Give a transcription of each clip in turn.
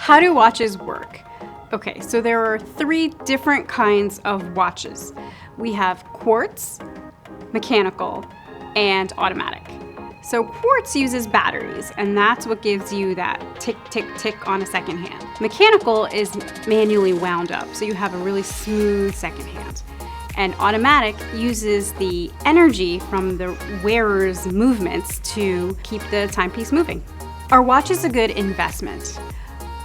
How do watches work? Okay, so there are 3 different kinds of watches. We have quartz, mechanical, and automatic. So quartz uses batteries, and that's what gives you that tick, tick, tick on a second hand. Mechanical is manually wound up, so you have a really smooth second hand. And automatic uses the energy from the wearer's movements to keep the timepiece moving. Are watches a good investment?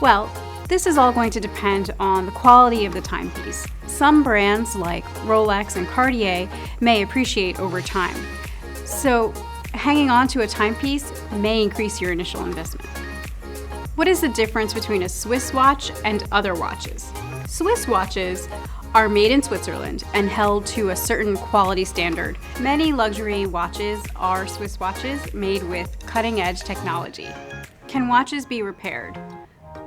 Well, this is all going to depend on the quality of the timepiece. Some brands like Rolex and Cartier may appreciate over time. So hanging on to a timepiece may increase your initial investment. What is the difference between a Swiss watch and other watches? Swiss watches are made in Switzerland and held to a certain quality standard. Many luxury watches are Swiss watches made with cutting-edge technology. Can watches be repaired?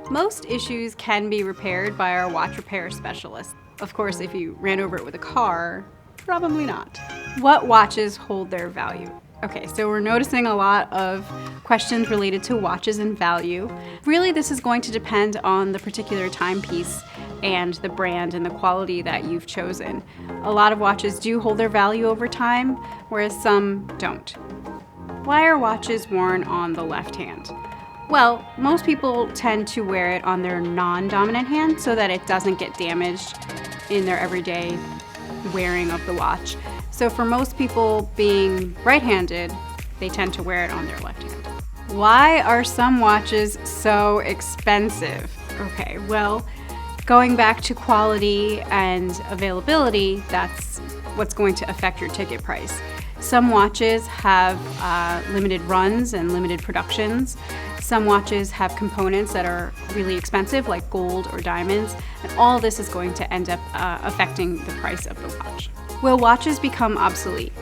Most issues can be repaired by our watch repair specialist. Of course, if you ran over it with a car, probably not. What watches hold their value? Okay, so we're noticing a lot of questions related to watches and value. Really, this is going to depend on the particular timepiece and the brand and the quality that you've chosen. A lot of watches do hold their value over time, whereas some don't. Why are watches worn on the left hand? Well, most people tend to wear it on their non-dominant hand so that it doesn't get damaged in their everyday wearing of the watch. So for most people being right-handed, they tend to wear it on their left hand. Why are some watches so expensive? Okay, well, going back to quality and availability, that's what's going to affect your ticket price. Some watches have limited runs and limited productions. Some watches have components that are really expensive, like gold or diamonds, and all this is going to end up affecting the price of the watch. Will watches become obsolete?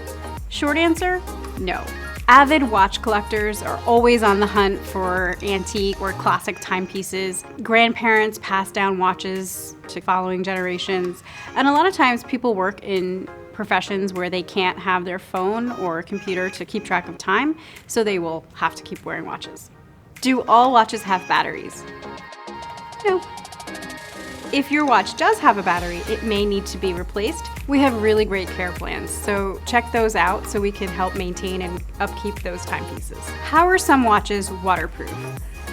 Short answer, no. Avid watch collectors are always on the hunt for antique or classic timepieces. Grandparents pass down watches to following generations, and a lot of times people work in professions where they can't have their phone or computer to keep track of time, so they will have to keep wearing watches. Do all watches have batteries? No. If your watch does have a battery, it may need to be replaced. We have really great care plans, so check those out so we can help maintain and upkeep those timepieces. How are some watches waterproof?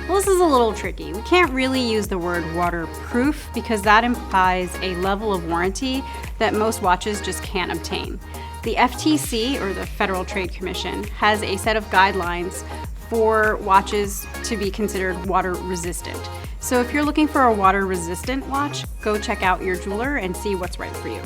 Well, this is a little tricky. We can't really use the word waterproof because that implies a level of warranty that most watches just can't obtain. The FTC, or the Federal Trade Commission, has a set of guidelines for watches to be considered water resistant. So if you're looking for a water resistant watch, go check out your jeweler and see what's right for you.